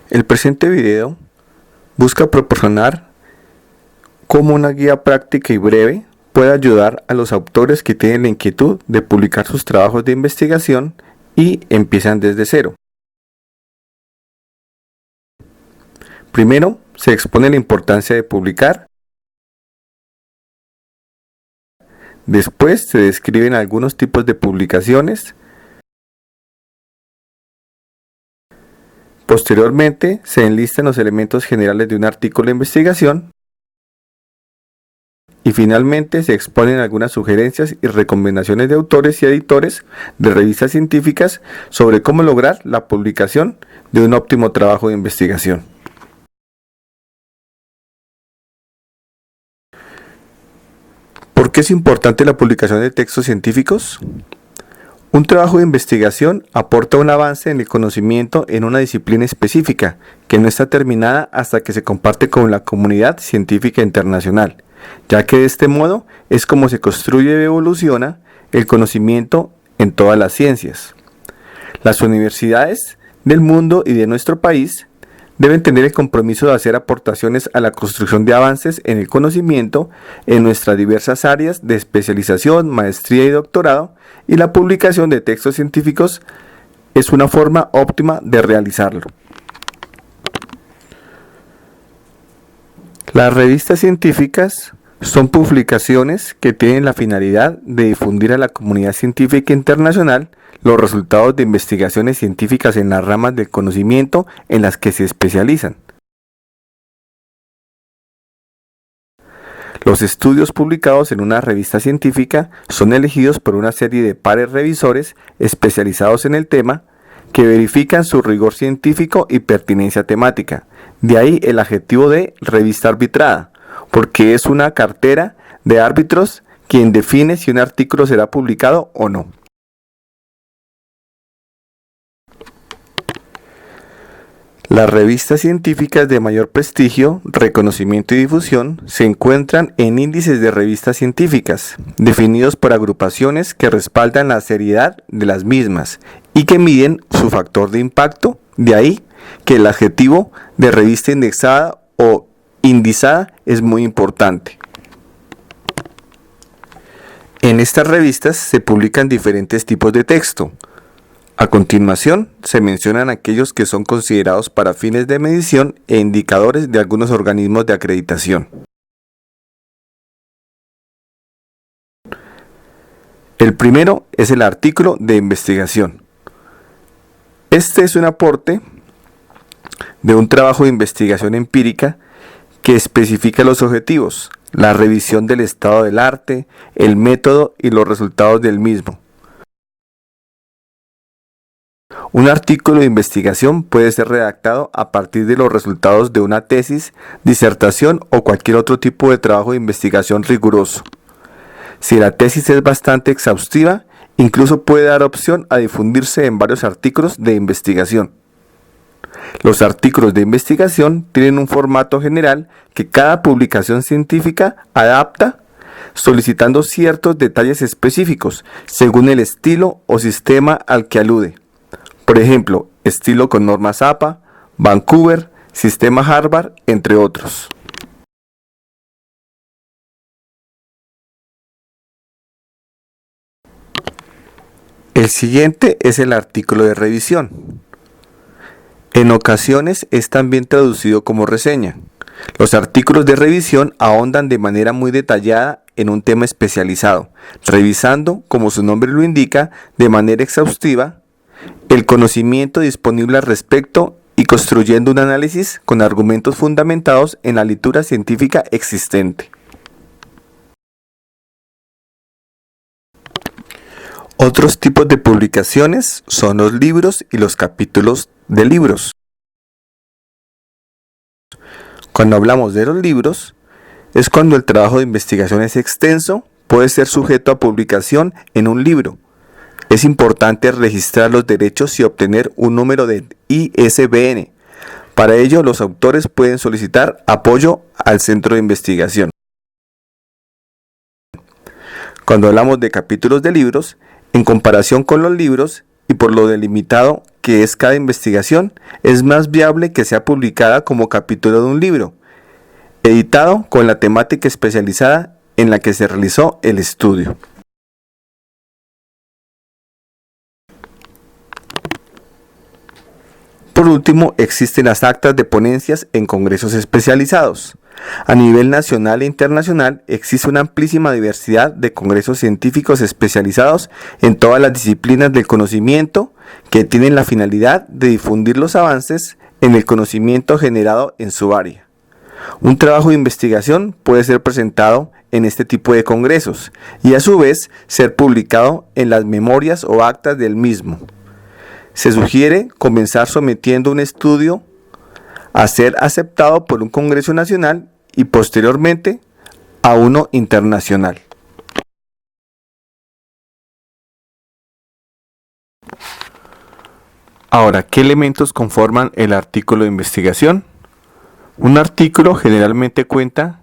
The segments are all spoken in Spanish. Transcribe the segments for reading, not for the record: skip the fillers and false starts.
El presente video busca proporcionar cómo una guía práctica y breve puede ayudar a los autores que tienen la inquietud de publicar sus trabajos de investigación y empiezan desde cero. Primero, se expone la importancia de publicar. Después se describen algunos tipos de publicaciones. Posteriormente, se enlistan los elementos generales de un artículo de investigación. Y finalmente, se exponen algunas sugerencias y recomendaciones de autores y editores de revistas científicas sobre cómo lograr la publicación de un óptimo trabajo de investigación. ¿Por qué es importante la publicación de textos científicos? Un trabajo de investigación aporta un avance en el conocimiento en una disciplina específica que no está terminada hasta que se comparte con la comunidad científica internacional, ya que de este modo es como se construye y evoluciona el conocimiento en todas las ciencias. Las universidades del mundo y de nuestro país deben tener el compromiso de hacer aportaciones a la construcción de avances en el conocimiento en nuestras diversas áreas de especialización, maestría y doctorado, y la publicación de textos científicos es una forma óptima de realizarlo. Las revistas científicas son publicaciones que tienen la finalidad de difundir a la comunidad científica internacional los resultados de investigaciones científicas en las ramas del conocimiento en las que se especializan. Los estudios publicados en una revista científica son elegidos por una serie de pares revisores especializados en el tema que verifican su rigor científico y pertinencia temática. De ahí el adjetivo de revista arbitrada, porque es una cartera de árbitros quien define si un artículo será publicado o no. Las revistas científicas de mayor prestigio, reconocimiento y difusión se encuentran en índices de revistas científicas, definidos por agrupaciones que respaldan la seriedad de las mismas y que miden su factor de impacto, de ahí que el adjetivo de revista indexada o indizada es muy importante. En estas revistas se publican diferentes tipos de texto. A continuación, se mencionan aquellos que son considerados para fines de medición e indicadores de algunos organismos de acreditación. El primero es el artículo de investigación. Este es un aporte de un trabajo de investigación empírica que especifica los objetivos, la revisión del estado del arte, el método y los resultados del mismo. Un artículo de investigación puede ser redactado a partir de los resultados de una tesis, disertación o cualquier otro tipo de trabajo de investigación riguroso. Si la tesis es bastante exhaustiva, incluso puede dar opción a difundirse en varios artículos de investigación. Los artículos de investigación tienen un formato general que cada publicación científica adapta, solicitando ciertos detalles específicos según el estilo o sistema al que alude. Por ejemplo, estilo con normas APA, Vancouver, sistema Harvard, entre otros. El siguiente es el artículo de revisión. En ocasiones es también traducido como reseña. Los artículos de revisión ahondan de manera muy detallada en un tema especializado, revisando, como su nombre lo indica, de manera exhaustiva el conocimiento disponible al respecto y construyendo un análisis con argumentos fundamentados en la literatura científica existente. Otros tipos de publicaciones son los libros y los capítulos de libros. Cuando hablamos de los libros, es cuando el trabajo de investigación es extenso, puede ser sujeto a publicación en un libro. Es importante registrar los derechos y obtener un número de ISBN. Para ello, los autores pueden solicitar apoyo al centro de investigación. Cuando hablamos de capítulos de libros, en comparación con los libros y por lo delimitado que que es cada investigación, es más viable que sea publicada como capítulo de un libro, editado con la temática especializada en la que se realizó el estudio. Por último, existen las actas de ponencias en congresos especializados. A nivel nacional e internacional existe una amplísima diversidad de congresos científicos especializados en todas las disciplinas del conocimiento que tienen la finalidad de difundir los avances en el conocimiento generado en su área. Un trabajo de investigación puede ser presentado en este tipo de congresos y a su vez ser publicado en las memorias o actas del mismo. Se sugiere comenzar sometiendo un estudio a ser aceptado por un congreso nacional y posteriormente a uno internacional. Ahora, ¿qué elementos conforman el artículo de investigación? Un artículo generalmente cuenta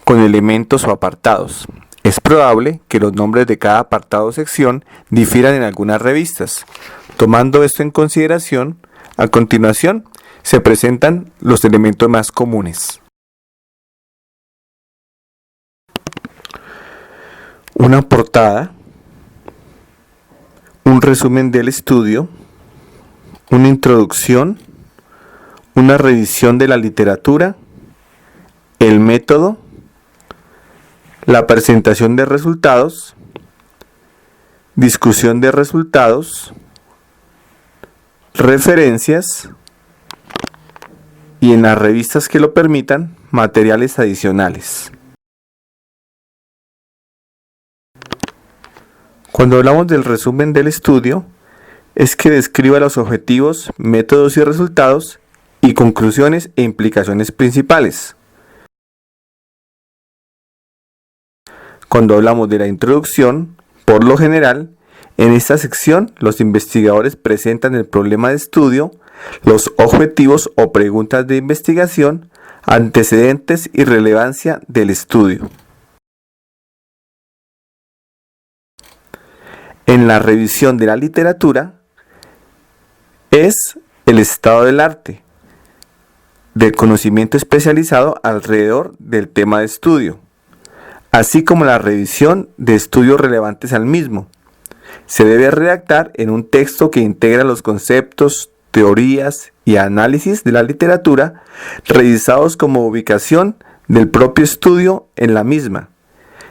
con elementos o apartados. Es probable que los nombres de cada apartado o sección difieran en algunas revistas. Tomando esto en consideración, a continuación se presentan los elementos más comunes. Una portada, un resumen del estudio, una introducción, una revisión de la literatura, el método, la presentación de resultados, discusión de resultados, referencias y, en las revistas que lo permitan, materiales adicionales. Cuando hablamos del resumen del estudio, es que describa los objetivos, métodos y resultados y conclusiones e implicaciones principales. Cuando hablamos de la introducción, por lo general, en esta sección los investigadores presentan el problema de estudio, los objetivos o preguntas de investigación, antecedentes y relevancia del estudio. En la revisión de la literatura es el estado del arte, del conocimiento especializado alrededor del tema de estudio, así como la revisión de estudios relevantes al mismo. Se debe redactar en un texto que integra los conceptos, teorías y análisis de la literatura revisados como ubicación del propio estudio en la misma.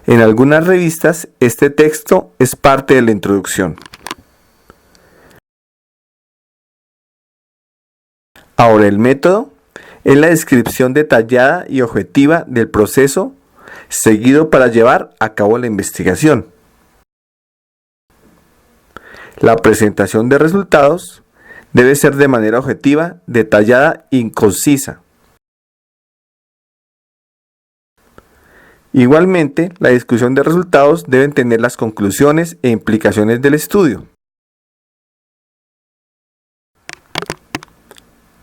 En algunas revistas, este texto es parte de la introducción. Ahora, el método es la descripción detallada y objetiva del proceso seguido para llevar a cabo la investigación. La presentación de resultados debe ser de manera objetiva, detallada y concisa. Igualmente, la discusión de resultados debe tener las conclusiones e implicaciones del estudio.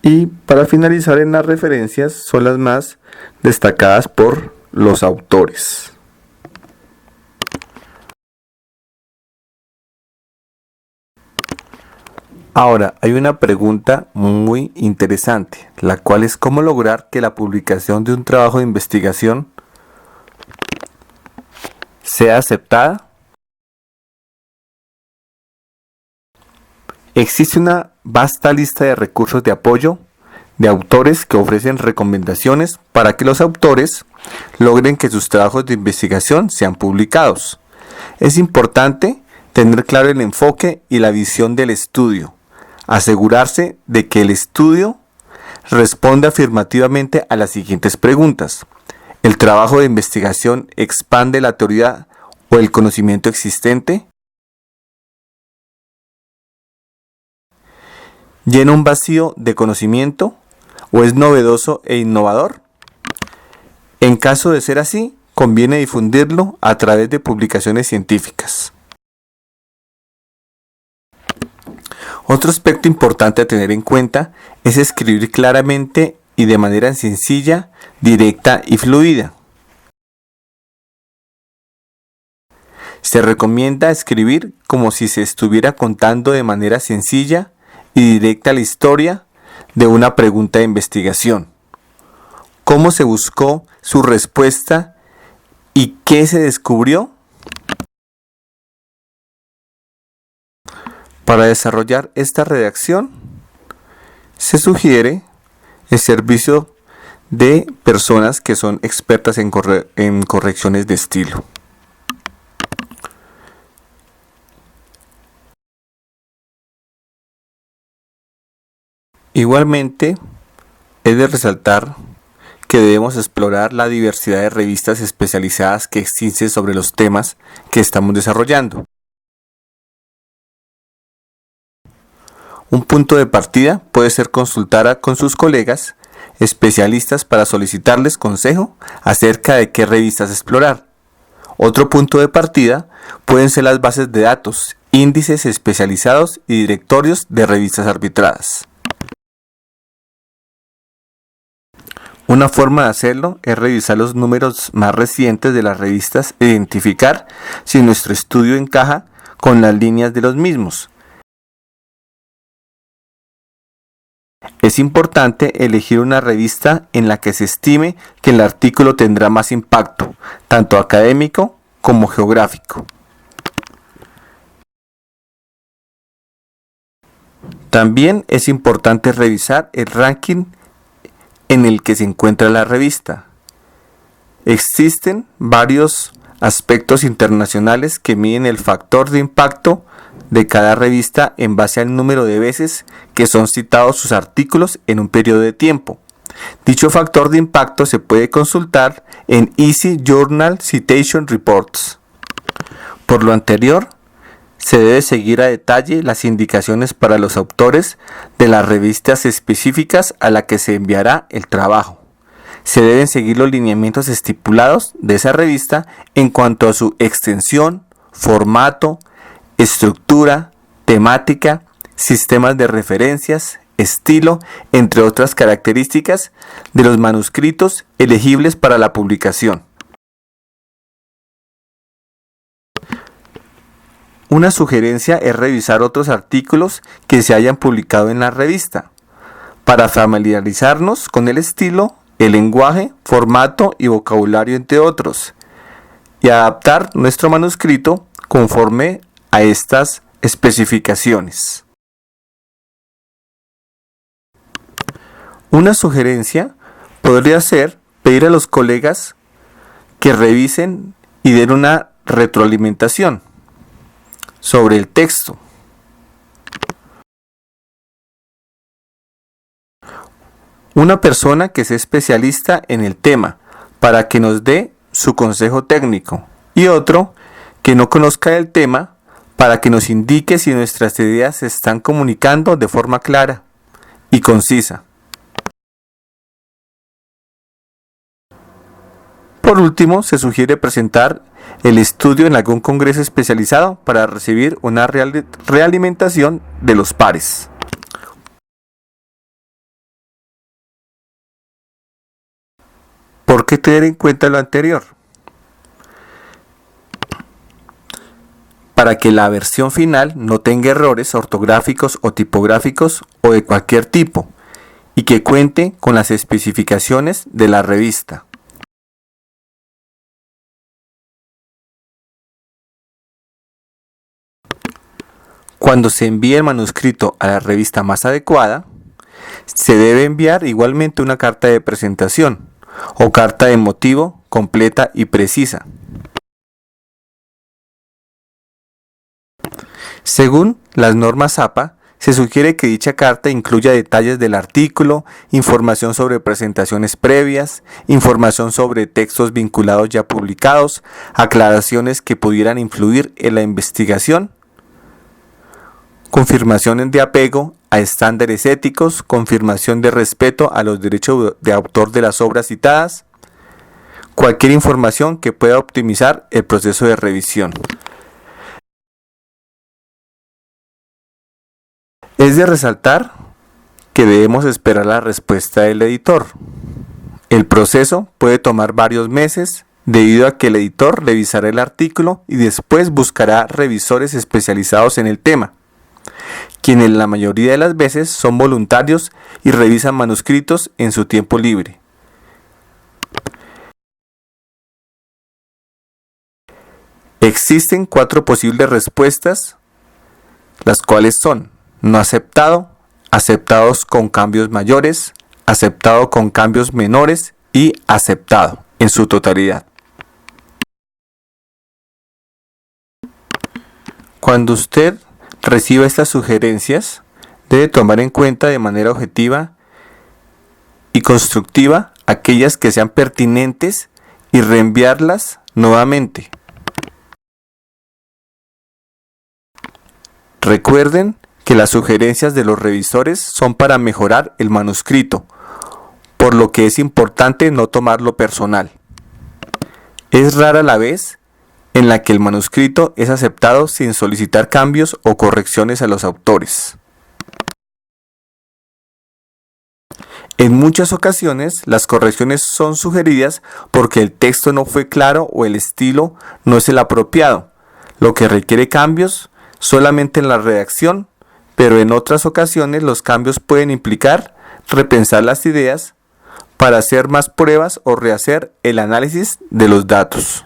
Y para finalizar, en las referencias son las más destacadas por los autores. Ahora, hay una pregunta muy interesante, la cual es cómo lograr que la publicación de un trabajo de investigación sea aceptada. Existe una vasta lista de recursos de apoyo de autores que ofrecen recomendaciones para que los autores logren que sus trabajos de investigación sean publicados. Es importante tener claro el enfoque y la visión del estudio, asegurarse de que el estudio responde afirmativamente a las siguientes preguntas. ¿El trabajo de investigación expande la teoría o el conocimiento existente? ¿Llena un vacío de conocimiento o es novedoso e innovador? En caso de ser así, conviene difundirlo a través de publicaciones científicas. Otro aspecto importante a tener en cuenta es escribir claramente y de manera sencilla, directa y fluida. Se recomienda escribir como si se estuviera contando de manera sencilla y directa la historia de una pregunta de investigación. ¿Cómo se buscó su respuesta y qué se descubrió? Para desarrollar esta redacción, se sugiere el servicio de personas que son expertas en correcciones de estilo. Igualmente, es de resaltar que debemos explorar la diversidad de revistas especializadas que existen sobre los temas que estamos desarrollando. Un punto de partida puede ser consultar con sus colegas especialistas para solicitarles consejo acerca de qué revistas explorar. Otro punto de partida pueden ser las bases de datos, índices especializados y directorios de revistas arbitradas. Una forma de hacerlo es revisar los números más recientes de las revistas e identificar si nuestro estudio encaja con las líneas de los mismos. Es importante elegir una revista en la que se estime que el artículo tendrá más impacto, tanto académico como geográfico. También es importante revisar el ranking en el que se encuentra la revista. Existen varios aspectos internacionales que miden el factor de impacto de cada revista en base al número de veces que son citados sus artículos en un periodo de tiempo. Dicho factor de impacto se puede consultar en Easy Journal Citation Reports. Por lo anterior, se debe seguir a detalle las indicaciones para los autores de las revistas específicas a la que se enviará el trabajo. Se deben seguir los lineamientos estipulados de esa revista en cuanto a su extensión, formato, estructura, temática, sistemas de referencias, estilo, entre otras características de los manuscritos elegibles para la publicación. Una sugerencia es revisar otros artículos que se hayan publicado en la revista, para familiarizarnos con el estilo, el lenguaje, formato y vocabulario, entre otros, y adaptar nuestro manuscrito conforme a estas especificaciones. Una sugerencia podría ser pedir a los colegas que revisen y den una retroalimentación sobre el texto. Una persona que sea especialista en el tema para que nos dé su consejo técnico y otro que no conozca el tema para que nos indique si nuestras ideas se están comunicando de forma clara y concisa. Por último, se sugiere presentar el estudio en algún congreso especializado para recibir una realimentación de los pares. ¿Por qué tener en cuenta lo anterior? Para que la versión final no tenga errores ortográficos o tipográficos o de cualquier tipo y que cuente con las especificaciones de la revista. Cuando se envíe el manuscrito a la revista más adecuada, se debe enviar igualmente una carta de presentación o carta de motivo completa y precisa. Según las normas APA, se sugiere que dicha carta incluya detalles del artículo, información sobre presentaciones previas, información sobre textos vinculados ya publicados, aclaraciones que pudieran influir en la investigación, confirmaciones de apego a estándares éticos, confirmación de respeto a los derechos de autor de las obras citadas, cualquier información que pueda optimizar el proceso de revisión. Es de resaltar que debemos esperar la respuesta del editor. El proceso puede tomar varios meses debido a que el editor revisará el artículo y después buscará revisores especializados en el tema. quienes la mayoría de las veces son voluntarios y revisan manuscritos en su tiempo libre. Existen 4 posibles respuestas, las cuales son no aceptado, aceptados con cambios mayores, aceptado con cambios menores y aceptado en su totalidad. Cuando usted reciba estas sugerencias, debe tomar en cuenta de manera objetiva y constructiva aquellas que sean pertinentes y reenviarlas nuevamente. Recuerden que las sugerencias de los revisores son para mejorar el manuscrito, por lo que es importante no tomarlo personal. Es rara la vez en la que el manuscrito es aceptado sin solicitar cambios o correcciones a los autores. En muchas ocasiones, las correcciones son sugeridas porque el texto no fue claro o el estilo no es el apropiado, lo que requiere cambios solamente en la redacción, pero en otras ocasiones los cambios pueden implicar repensar las ideas para hacer más pruebas o rehacer el análisis de los datos.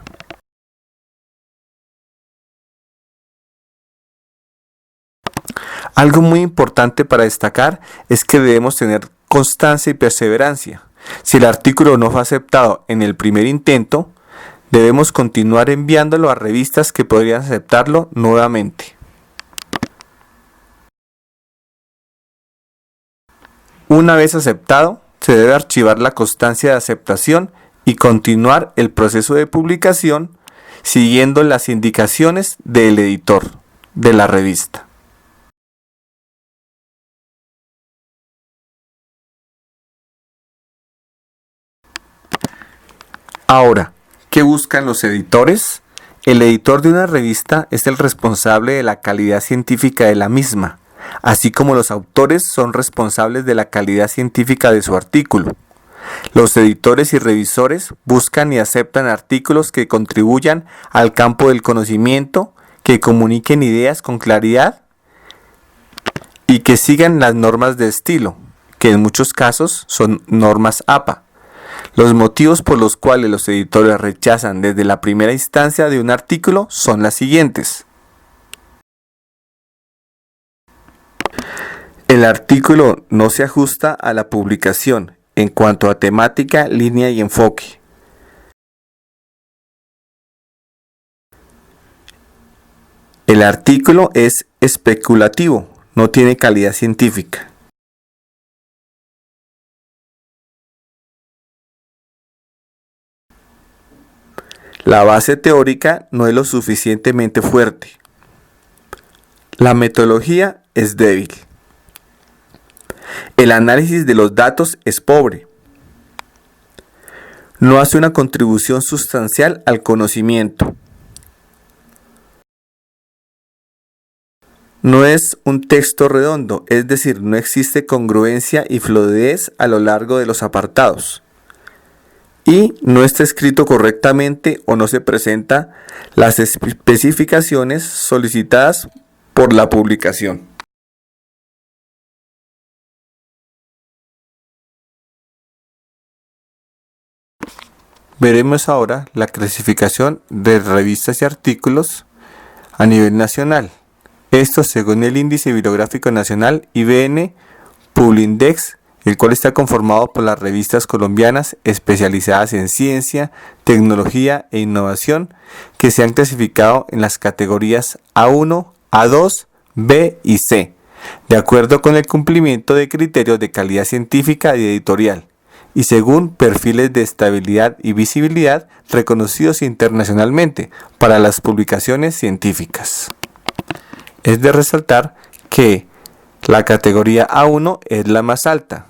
Algo muy importante para destacar es que debemos tener constancia y perseverancia. Si el artículo no fue aceptado en el primer intento, debemos continuar enviándolo a revistas que podrían aceptarlo nuevamente. Una vez aceptado, se debe archivar la constancia de aceptación y continuar el proceso de publicación siguiendo las indicaciones del editor de la revista. Ahora, ¿qué buscan los editores? El editor de una revista es el responsable de la calidad científica de la misma, así como los autores son responsables de la calidad científica de su artículo. Los editores y revisores buscan y aceptan artículos que contribuyan al campo del conocimiento, que comuniquen ideas con claridad y que sigan las normas de estilo, que en muchos casos son normas APA. Los motivos por los cuales los editores rechazan desde la primera instancia de un artículo son las siguientes. El artículo no se ajusta a la publicación en cuanto a temática, línea y enfoque. El artículo es especulativo, no tiene calidad científica. La base teórica no es lo suficientemente fuerte. La metodología es débil. El análisis de los datos es pobre. No hace una contribución sustancial al conocimiento. No es un texto redondo, es decir, no existe congruencia y fluidez a lo largo de los apartados. Y no está escrito correctamente o no se presenta las especificaciones solicitadas por la publicación. Veremos ahora la clasificación de revistas y artículos a nivel nacional. Esto según el Índice Bibliográfico Nacional IBN Publindex, el cual está conformado por las revistas colombianas especializadas en ciencia, tecnología e innovación que se han clasificado en las categorías A1, A2, B y C, de acuerdo con el cumplimiento de criterios de calidad científica y editorial, y según perfiles de estabilidad y visibilidad reconocidos internacionalmente para las publicaciones científicas. Es de resaltar que la categoría A1 es la más alta.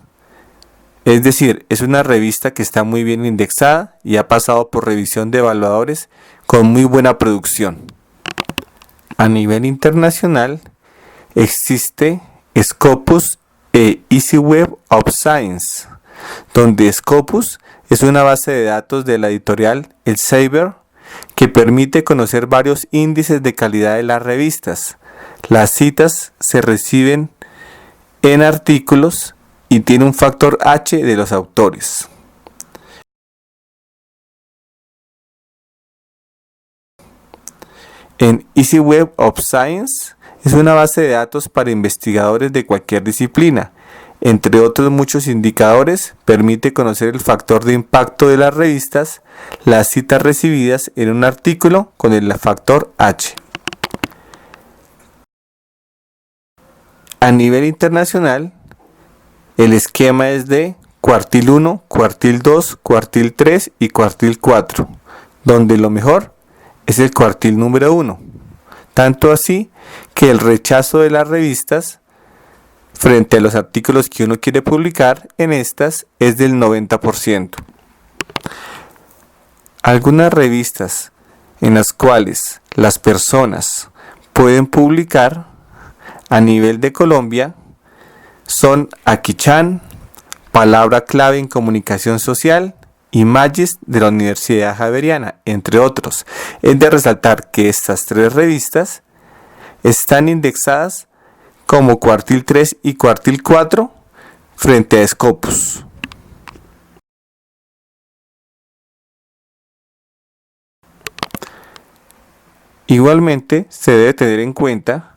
Es decir, es una revista que está muy bien indexada y ha pasado por revisión de evaluadores con muy buena producción. A nivel internacional existe Scopus e Easy Web of Science, donde Scopus es una base de datos de la editorial Elsevier que permite conocer varios índices de calidad de las revistas, las citas se reciben en artículos y tiene un factor H de los autores. En Easy Web of Science es una base de datos para investigadores de cualquier disciplina. Entre otros muchos indicadores, permite conocer el factor de impacto de las revistas, las citas recibidas en un artículo con el factor H. A nivel internacional, el esquema es de cuartil 1, cuartil 2, cuartil 3 y cuartil 4, donde lo mejor es el cuartil número 1. Tanto así que el rechazo de las revistas frente a los artículos que uno quiere publicar en estas es del 90%. Algunas revistas en las cuales las personas pueden publicar a nivel de Colombia son Aquichan, Palabra Clave en Comunicación Social, Images de la Universidad Javeriana, entre otros. Es de resaltar que estas tres revistas están indexadas como cuartil 3 y cuartil 4 frente a Scopus. Igualmente, se debe tener en cuenta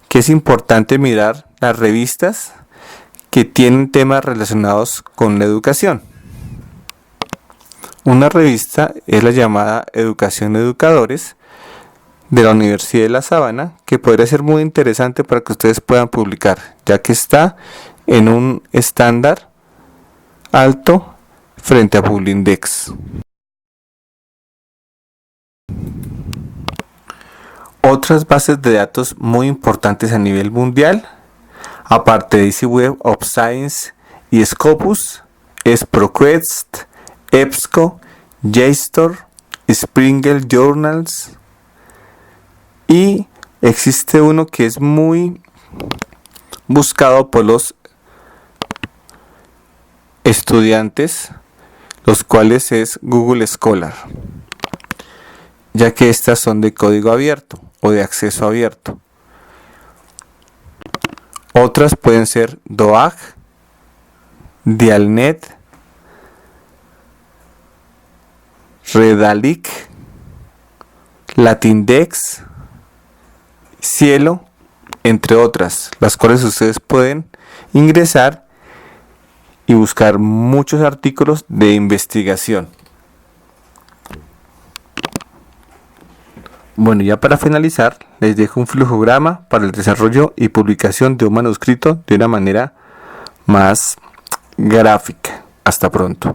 que es importante mirar las revistas que tienen temas relacionados con la educación. Una revista es la llamada Educación Educadores de la Universidad de La Sabana, que podría ser muy interesante para que ustedes puedan publicar, ya que está en un estándar alto frente a Publindex. Otras bases de datos muy importantes a nivel mundial, aparte de Easy Web of Science y Scopus, es ProQuest, EBSCO, JSTOR, Springer Journals, y existe uno que es muy buscado por los estudiantes, los cuales es Google Scholar, ya que estas son de código abierto o de acceso abierto. Otras pueden ser DOAG, Dialnet, Redalic, Latindex, Cielo, entre otras, las cuales ustedes pueden ingresar y buscar muchos artículos de investigación. Bueno, ya para finalizar, les dejo un flujograma para el desarrollo y publicación de un manuscrito de una manera más gráfica. Hasta pronto.